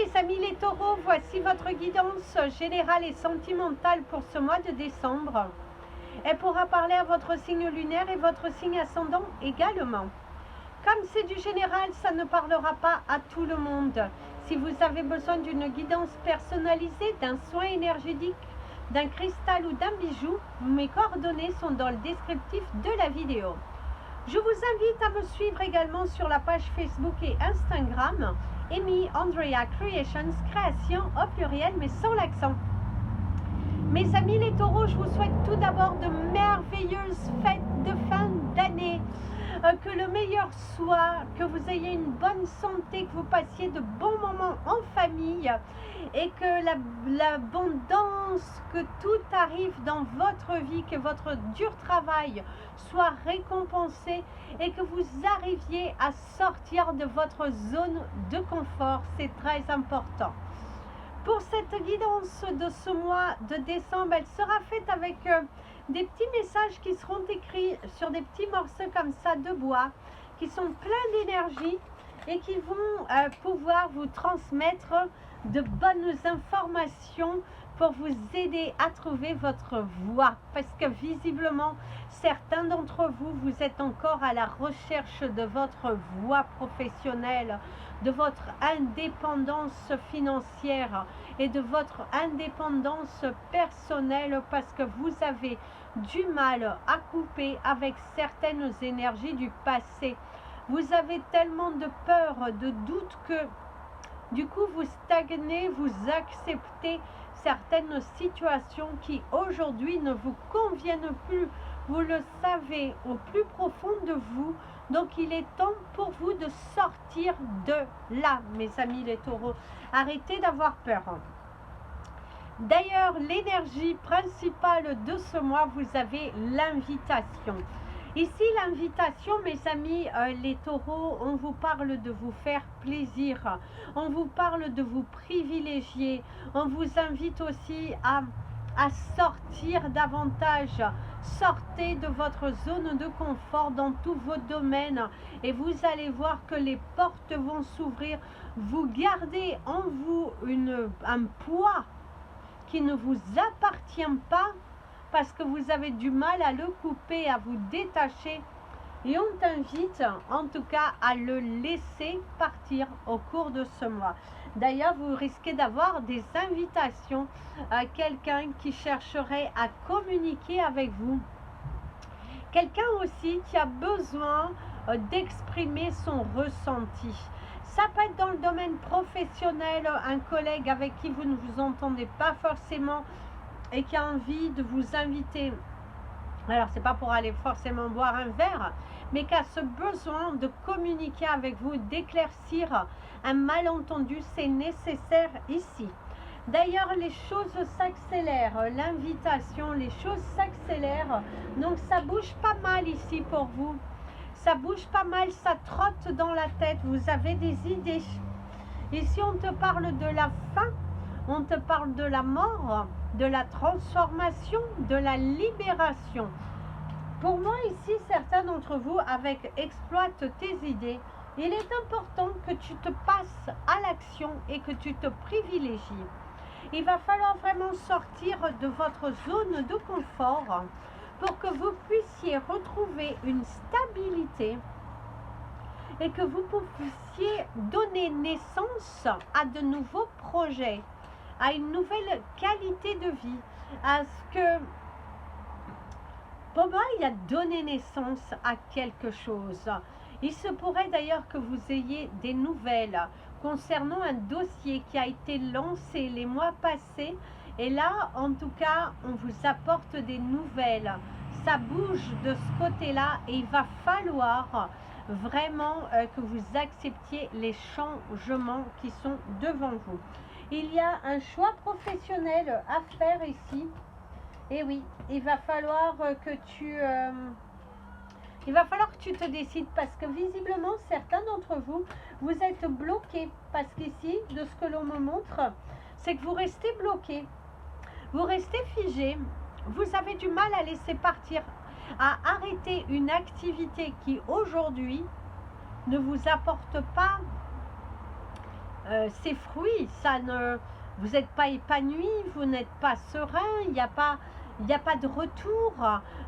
mes amis les taureaux, voici votre guidance générale et sentimentale pour ce mois de décembre. Elle pourra parler à votre signe lunaire et votre signe ascendant également. Comme c'est du général, ça ne parlera pas à tout le monde. Si vous avez besoin d'une guidance personnalisée, d'un soin énergétique, d'un cristal ou d'un bijou, mes coordonnées sont dans le descriptif de la vidéo. Je vous invite à me suivre également sur la page Facebook et Instagram, Amy Andrea Creations, création au pluriel mais sans l'accent. Mes amis les taureaux, je vous souhaite tout d'abord de merveilleuses fêtes de fin d'année. Que le meilleur soit, que vous ayez une bonne santé, que vous passiez de bons moments en famille et que l'abondance, que tout arrive dans votre vie, que votre dur travail soit récompensé et que vous arriviez à sortir de votre zone de confort. C'est très important. Pour cette guidance de ce mois de décembre, elle sera faite avec des petits messages qui seront écrits sur des petits morceaux comme ça de bois, qui sont pleins d'énergie et qui vont pouvoir vous transmettre de bonnes informations pour vous aider à trouver votre voie. Parce que visiblement, certains d'entre vous, vous êtes encore à la recherche de votre voie professionnelle, de votre indépendance financière et de votre indépendance personnelle parce que vous avez du mal à couper avec certaines énergies du passé. Vous avez tellement de peur, de doute que du coup vous stagnez, vous acceptez certaines situations qui aujourd'hui ne vous conviennent plus. Vous le savez au plus profond de vous. Donc il est temps pour vous de sortir de là, mes amis les taureaux. Arrêtez d'avoir peur. D'ailleurs, l'énergie principale de ce mois, vous avez l'invitation. Ici, l'invitation, mes amis les taureaux, on vous parle de vous faire plaisir. On vous parle de vous privilégier. On vous invite aussi à sortir davantage. Sortez de votre zone de confort dans tous vos domaines et vous allez voir que les portes vont s'ouvrir. Vous gardez en vous un poids qui ne vous appartient pas parce que vous avez du mal à le couper, à vous détacher. Et on t'invite en tout cas à le laisser partir au cours de ce mois. D'ailleurs, vous risquez d'avoir des invitations à quelqu'un qui chercherait à communiquer avec vous. Quelqu'un aussi qui a besoin d'exprimer son ressenti. Ça peut être dans le domaine professionnel, un collègue avec qui vous ne vous entendez pas forcément et qui a envie de vous inviter. Alors, c'est pas pour aller forcément boire un verre, mais qui a ce besoin de communiquer avec vous, d'éclaircir un malentendu, c'est nécessaire ici. D'ailleurs, les choses s'accélèrent, l'invitation, les choses s'accélèrent, donc ça bouge pas mal ici pour vous. Ça bouge pas mal, ça trotte dans la tête, vous avez des idées. Ici, on te parle de la fin, on te parle de la mort, de la transformation, de la libération. Pour moi, ici, certains d'entre vous, avec exploite tes idées, il est important que tu te passes à l'action et que tu te privilégies. Il va falloir vraiment sortir de votre zone de confort pour que vous puissiez retrouver une stabilité et que vous puissiez donner naissance à de nouveaux projets, à une nouvelle qualité de vie, à ce que, pour moi, il y a donné naissance à quelque chose. Il se pourrait d'ailleurs que vous ayez des nouvelles concernant un dossier qui a été lancé les mois passés. Et là, en tout cas, on vous apporte des nouvelles. Ça bouge de ce côté-là et il va falloir vraiment que vous acceptiez les changements qui sont devant vous. Il y a un choix professionnel à faire ici. Et oui, il va falloir que tu te décides parce que visiblement, certains d'entre vous, vous êtes bloqués. Parce qu'ici, de ce que l'on me montre, c'est que vous restez bloqués. Vous restez figés. Vous avez du mal à laisser partir, à arrêter une activité qui aujourd'hui ne vous apporte pas ces fruits, vous n'êtes pas épanoui, vous n'êtes pas serein, il n'y a pas de retour,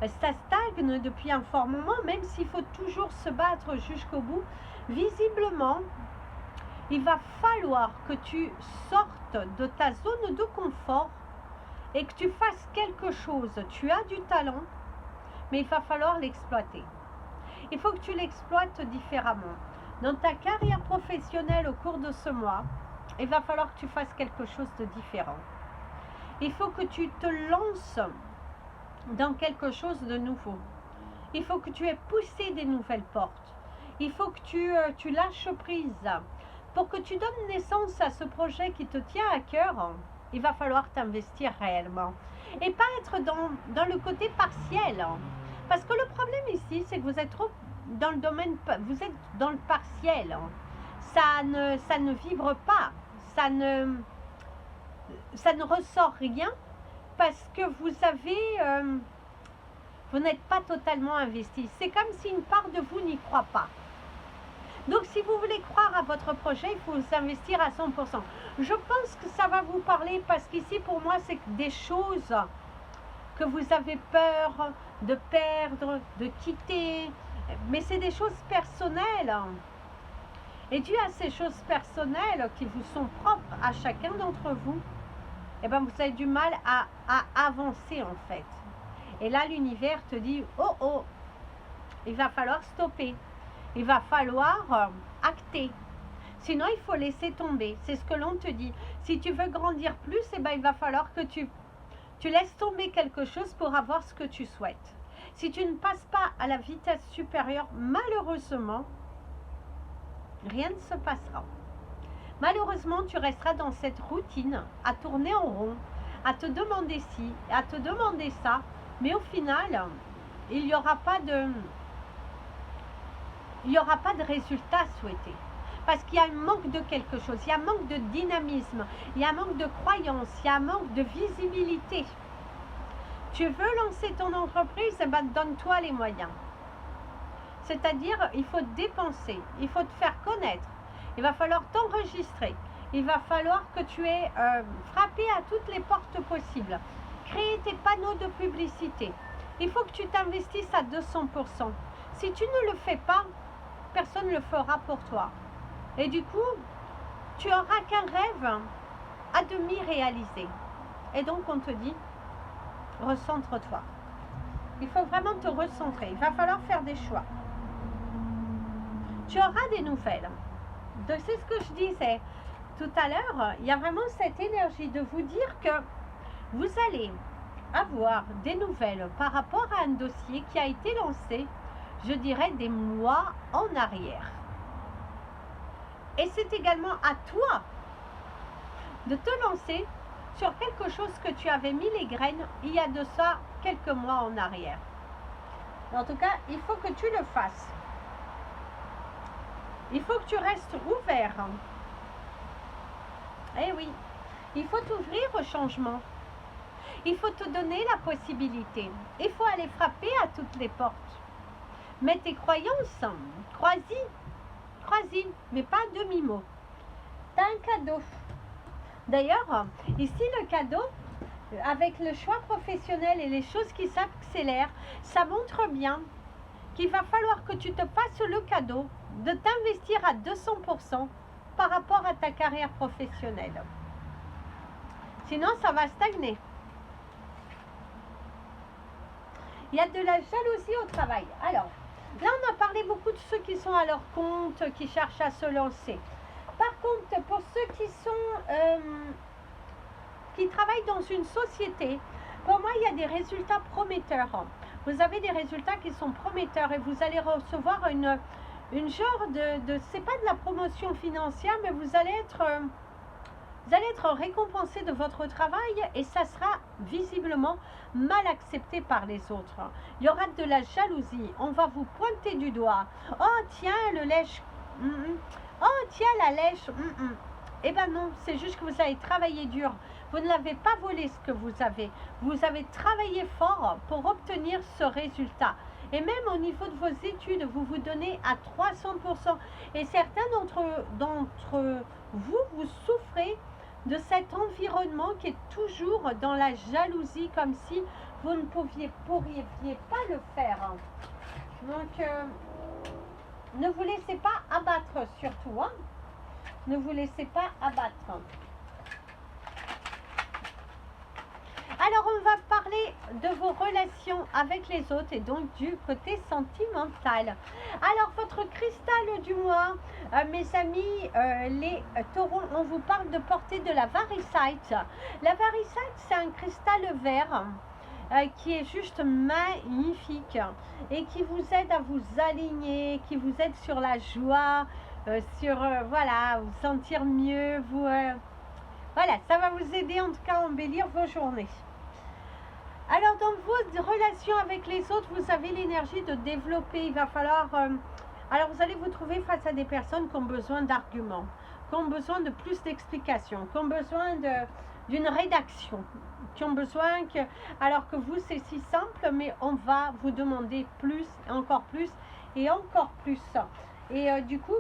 ça stagne depuis un fort moment, même s'il faut toujours se battre jusqu'au bout. Visiblement, il va falloir que tu sortes de ta zone de confort et que tu fasses quelque chose. Tu as du talent, mais il va falloir l'exploiter. Il faut que tu l'exploites différemment. Dans ta carrière professionnelle au cours de ce mois, il va falloir que tu fasses quelque chose de différent. Il faut que tu te lances dans quelque chose de nouveau. Il faut que tu aies poussé des nouvelles portes. Il faut que tu lâches prise. Pour que tu donnes naissance à ce projet qui te tient à cœur, il va falloir t'investir réellement. Et pas être dans le côté partiel. Parce que le problème ici, c'est que vous êtes trop dans le domaine, vous êtes dans le partiel. Ça ne vibre pas. Ça ne ressort rien parce que vous n'êtes pas totalement investi. C'est comme si une part de vous n'y croit pas. Donc, si vous voulez croire à votre projet, il faut vous investir à 100%. Je pense que ça va vous parler parce qu'ici, pour moi, c'est des choses que vous avez peur de perdre, de quitter. Mais c'est des choses personnelles. Et dû à ces choses personnelles qui vous sont propres à chacun d'entre vous, eh bien, vous avez du mal à avancer en fait. Et là, l'univers te dit, oh oh, il va falloir stopper. Il va falloir acter. Sinon, il faut laisser tomber. C'est ce que l'on te dit. Si tu veux grandir plus, eh bien, il va falloir que tu laisses tomber quelque chose pour avoir ce que tu souhaites. Si tu ne passes pas à la vitesse supérieure, malheureusement, rien ne se passera. Malheureusement, tu resteras dans cette routine, à tourner en rond, à te demander ci, à te demander ça, mais au final, il n'y aura pas de résultat souhaité. Parce qu'il y a un manque de quelque chose, il y a un manque de dynamisme, il y a un manque de croyance, il y a un manque de visibilité. Tu veux lancer ton entreprise, eh ben, donne-toi les moyens. C'est-à-dire, il faut dépenser, il faut te faire connaître, il va falloir t'enregistrer, il va falloir que tu aies frappé à toutes les portes possibles, créer tes panneaux de publicité. Il faut que tu t'investisses à 200%. Si tu ne le fais pas, personne ne le fera pour toi. Et du coup, tu n'auras qu'un rêve à demi réalisé. Et donc, on te dit, recentre-toi. Il faut vraiment te recentrer. Il va falloir faire des choix. Tu auras des nouvelles. C'est ce que je disais tout à l'heure. Il y a vraiment cette énergie de vous dire que vous allez avoir des nouvelles par rapport à un dossier qui a été lancé, je dirais, des mois en arrière. Et c'est également à toi de te lancer sur quelque chose que tu avais mis les graines il y a de ça quelques mois en arrière. En tout cas, il faut que tu le fasses. Il faut que tu restes ouvert. Eh oui, il faut t'ouvrir au changement. Il faut te donner la possibilité. Il faut aller frapper à toutes les portes. Mets tes croyances, crois-y, mais pas à demi-mot. Tu as un cadeau. D'ailleurs, ici le cadeau, avec le choix professionnel et les choses qui s'accélèrent, ça montre bien qu'il va falloir que tu te fasses le cadeau de t'investir à 200% par rapport à ta carrière professionnelle. Sinon, ça va stagner. Il y a de la jalousie au travail. Alors, là, on a parlé beaucoup de ceux qui sont à leur compte, qui cherchent à se lancer. Par contre, pour ceux qui travaillent dans une société, pour moi, il y a des résultats prometteurs. Vous avez des résultats qui sont prometteurs et vous allez recevoir une genre c'est pas de la promotion financière, mais vous allez être récompensé de votre travail et ça sera visiblement mal accepté par les autres. Il y aura de la jalousie. On va vous pointer du doigt. Oh tiens, le lèche. Oh tiens, la lèche. Eh ben non, c'est juste que vous avez travaillé dur. Vous ne l'avez pas volé ce que vous avez. Vous avez travaillé fort pour obtenir ce résultat. Et même au niveau de vos études, vous vous donnez à 300%. Et certains d'entre vous, vous souffrez de cet environnement qui est toujours dans la jalousie, comme si vous ne pourriez pas le faire. Donc, ne vous laissez pas abattre surtout. Hein. Ne vous laissez pas abattre. Alors, on va parler de vos relations avec les autres et donc du côté sentimental. Alors, votre cristal du mois, mes amis, les taureaux, on vous parle de porter de la varisite. La varisite, c'est un cristal vert qui est juste magnifique et qui vous aide à vous aligner, qui vous aide sur la joie, voilà, vous sentir mieux, voilà, ça va vous aider en tout cas à embellir vos journées. Alors, dans vos relations avec les autres, vous avez l'énergie de développer. Il va falloir... alors, vous allez vous trouver face à des personnes qui ont besoin d'arguments, qui ont besoin de plus d'explications, qui ont besoin d'une rédaction, qui ont besoin que... Alors que vous, c'est si simple, mais on va vous demander plus, encore plus, et encore plus. Et du coup,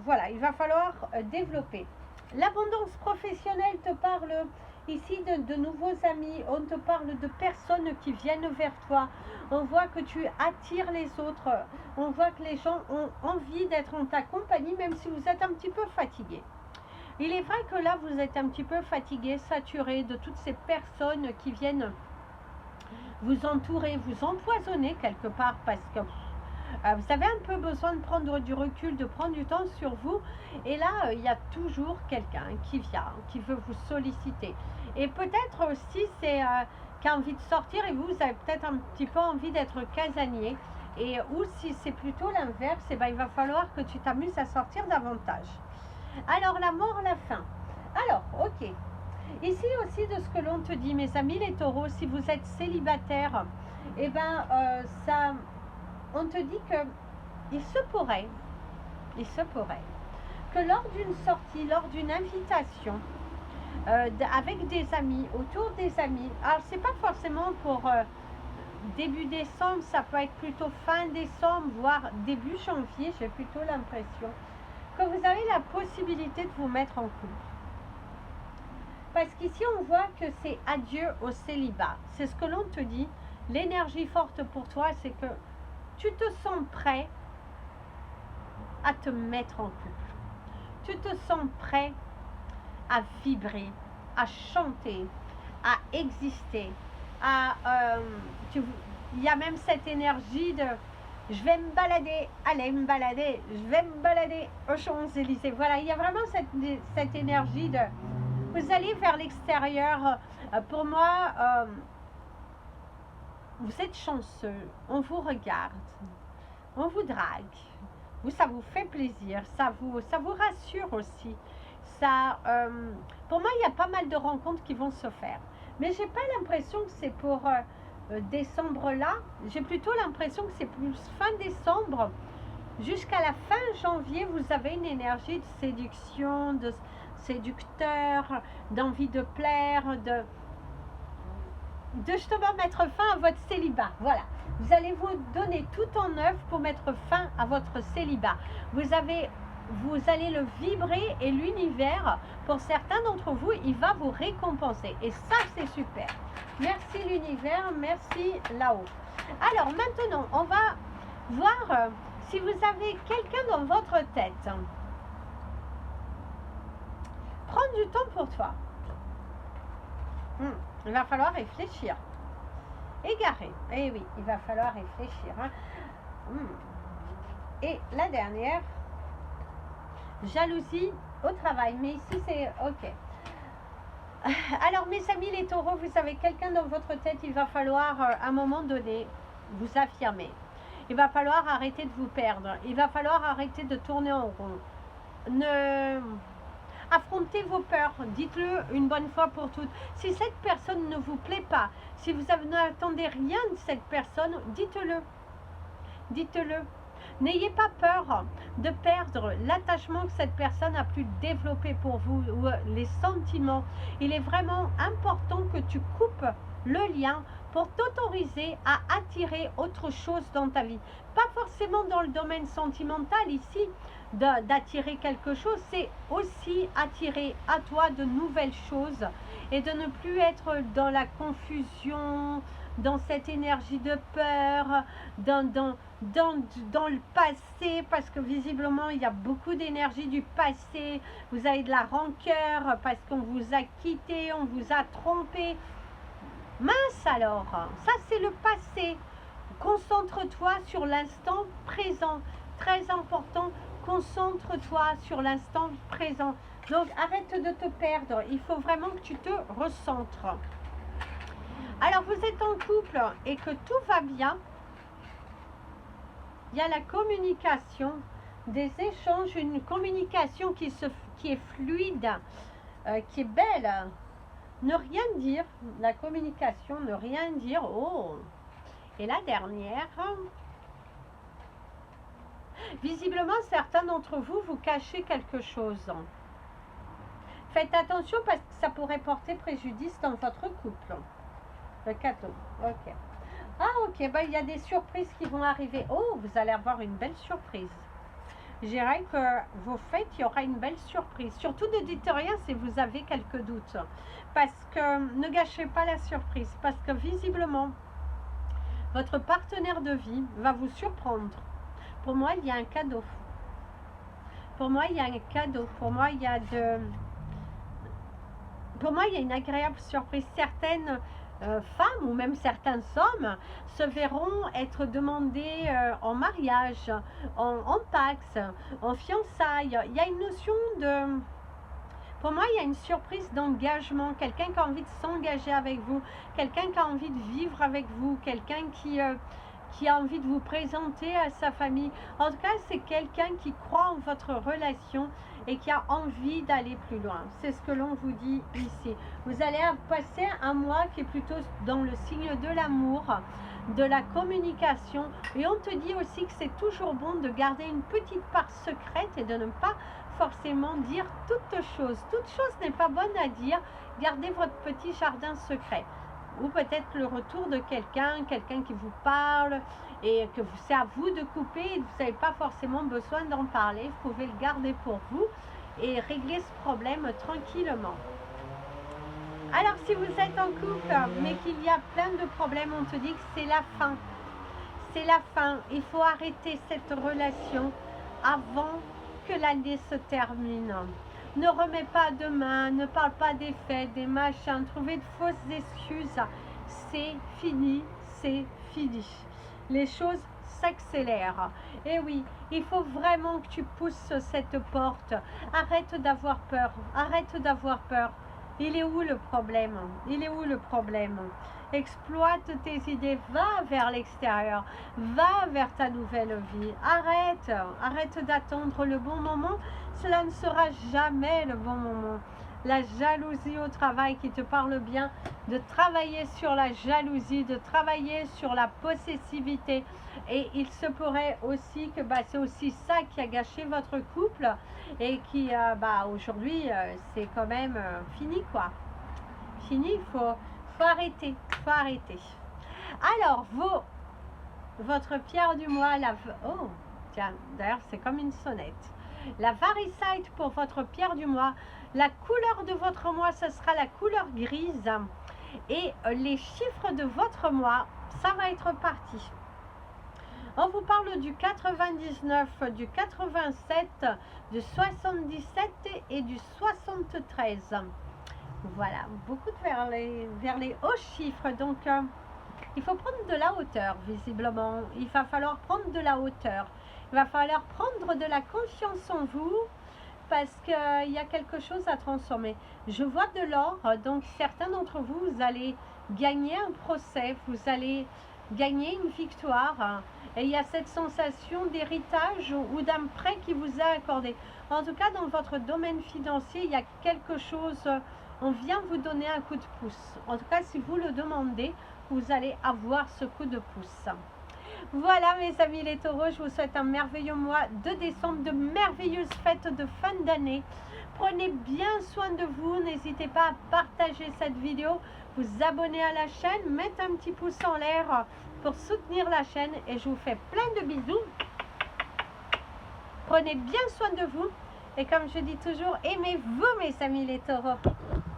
voilà, il va falloir développer. L'abondance professionnelle te parle... Ici, de nouveaux amis, on te parle de personnes qui viennent vers toi. On voit que tu attires les autres. On voit que les gens ont envie d'être en ta compagnie, même si vous êtes un petit peu fatigué. Il est vrai que là, vous êtes un petit peu fatigué, saturé de toutes ces personnes qui viennent vous entourer, vous empoisonner quelque part parce que vous avez un peu besoin de prendre du recul, de prendre du temps sur vous. Et là, il y a toujours quelqu'un qui vient, qui veut vous solliciter. Et peut-être aussi, c'est qui a envie de sortir et vous avez peut-être un petit peu envie d'être casanier. Et ou si c'est plutôt l'inverse, il va falloir que tu t'amuses à sortir davantage. Alors, la mort, la fin. Alors, ok. Ici aussi, de ce que l'on te dit, mes amis les taureaux, si vous êtes célibataire, ça... On te dit que il se pourrait que lors d'une sortie, lors d'une invitation, avec des amis, autour des amis, alors c'est pas forcément pour début décembre, ça peut être plutôt fin décembre, voire début janvier, j'ai plutôt l'impression, que vous avez la possibilité de vous mettre en couple. Parce qu'ici, on voit que c'est adieu au célibat. C'est ce que l'on te dit. L'énergie forte pour toi, c'est que tu te sens prêt à te mettre en couple. Tu te sens prêt à vibrer, à chanter, à exister. Il y a même cette énergie de je vais me balader, allez me balader, je vais me balader aux Champs-Élysées. Voilà, il y a vraiment cette énergie de vous allez vers l'extérieur. Pour moi, vous êtes chanceux, on vous regarde, on vous drague, ça vous fait plaisir, ça vous rassure aussi. Pour moi, il y a pas mal de rencontres qui vont se faire. Mais j'ai pas l'impression que c'est pour décembre là. J'ai plutôt l'impression que c'est plus fin décembre. Jusqu'à la fin janvier, vous avez une énergie de séduction, de séducteur, d'envie de plaire, de justement mettre fin à votre célibat. Voilà, vous allez vous donner tout en œuvre pour mettre fin à votre célibat. Vous allez le vibrer et l'univers, pour certains d'entre vous, il va vous récompenser. Et ça, c'est super. Merci l'univers, merci là-haut. Alors maintenant, on va voir si vous avez quelqu'un dans votre tête. Prends du temps pour toi. Il va falloir réfléchir. Égaré. Eh oui, il va falloir réfléchir. Hein. Et la dernière, jalousie au travail. Mais ici, c'est OK. Alors, mes amis les taureaux, vous avez quelqu'un dans votre tête, il va falloir, à un moment donné, vous affirmer. Il va falloir arrêter de vous perdre. Il va falloir arrêter de tourner en rond. Affrontez vos peurs, dites-le une bonne fois pour toutes. Si cette personne ne vous plaît pas, si vous n'attendez rien de cette personne, dites-le. Dites-le. N'ayez pas peur de perdre l'attachement que cette personne a pu développer pour vous, ou les sentiments. Il est vraiment important que tu coupes le lien pour t'autoriser à attirer autre chose dans ta vie. Pas forcément dans le domaine sentimental ici, d'attirer quelque chose, c'est aussi attirer à toi de nouvelles choses et de ne plus être dans la confusion, dans cette énergie de peur, dans le passé, parce que visiblement il y a beaucoup d'énergie du passé, vous avez de la rancœur parce qu'on vous a quitté, on vous a trompé. Mince alors, ça c'est le passé. Concentre-toi sur l'instant présent, très important, concentre-toi sur l'instant présent. Donc arrête de te perdre, il faut vraiment que tu te recentres. Alors vous êtes en couple et que tout va bien, il y a la communication, des échanges, une communication qui est fluide, qui est belle. Ne rien dire, la communication, ne rien dire. Oh. Et la dernière, visiblement certains d'entre vous, vous cachez quelque chose. Faites attention parce que ça pourrait porter préjudice dans votre couple. Le cadeau, ok. Ah ok, ben, il y a des surprises qui vont arriver. Oh, vous allez avoir une belle surprise. Je dirais que vos fêtes, il y aura une belle surprise. Surtout ne dites rien si vous avez quelques doutes. Parce que ne gâchez pas la surprise. Parce que visiblement, votre partenaire de vie va vous surprendre. Pour moi, il y a un cadeau. Pour moi, il y a un cadeau. Pour moi, il y a une agréable surprise. Certaines femmes ou même certains hommes se verront être demandés en mariage, en pax, en fiançailles. Il y a une notion de... Pour moi, il y a une surprise d'engagement, quelqu'un qui a envie de s'engager avec vous, quelqu'un qui a envie de vivre avec vous, quelqu'un qui a envie de vous présenter à sa famille. En tout cas, c'est quelqu'un qui croit en votre relation et qui a envie d'aller plus loin. C'est ce que l'on vous dit ici. Vous allez passer un mois qui est plutôt dans le signe de l'amour, de la communication. Et on te dit aussi que c'est toujours bon de garder une petite part secrète et de ne pas forcément dire toute chose. Toute chose n'est pas bonne à dire. Gardez votre petit jardin secret. Ou peut-être le retour de quelqu'un qui vous parle et que c'est à vous de couper et vous n'avez pas forcément besoin d'en parler. Vous pouvez le garder pour vous et régler ce problème tranquillement. Alors si vous êtes en couple mais qu'il y a plein de problèmes, on te dit que c'est la fin. C'est la fin. Il faut arrêter cette relation avant que l'année se termine. Ne remets pas demain, ne parle pas des fêtes, des machins, trouver de fausses excuses. C'est fini, c'est fini. Les choses s'accélèrent. Et oui, il faut vraiment que tu pousses cette porte. Arrête d'avoir peur, arrête d'avoir peur. Il est où le problème? Il est où le problème? Exploite tes idées, va vers l'extérieur, va vers ta nouvelle vie. Arrête d'attendre le bon moment. Cela ne sera jamais le bon moment. La jalousie au travail qui te parle bien, de travailler sur la jalousie, de travailler sur la possessivité. Et il se pourrait aussi que c'est aussi ça qui a gâché votre couple et qui, aujourd'hui, c'est quand même fini quoi. Fini, il faut arrêter, Alors, votre pierre du mois, oh, tiens, d'ailleurs, c'est comme une sonnette. La Varisite pour votre pierre du mois. La couleur de votre mois, ce sera la couleur grise. Et les chiffres de votre mois, ça va être parti. On vous parle du 99, du 87, du 77 et du 73. Voilà, beaucoup vers les hauts chiffres. Donc, il faut prendre de la hauteur, visiblement. Il va falloir prendre de la hauteur. Il va falloir prendre de la confiance en vous parce qu'il y a quelque chose à transformer. Je vois de l'or, donc certains d'entre vous, vous allez gagner un procès, vous allez gagner une victoire. Et il y a cette sensation d'héritage ou d'un prêt qui vous est accordé. En tout cas, dans votre domaine financier, il y a quelque chose, on vient vous donner un coup de pouce. En tout cas, si vous le demandez, vous allez avoir ce coup de pouce. Voilà mes amis les taureaux, je vous souhaite un merveilleux mois de décembre, de merveilleuses fêtes de fin d'année. Prenez bien soin de vous. N'hésitez pas à partager cette vidéo, vous abonner à la chaîne, mettre un petit pouce en l'air pour soutenir la chaîne. Et je vous fais plein de bisous. Prenez bien soin de vous. Et comme je dis toujours, aimez-vous mes amis les taureaux.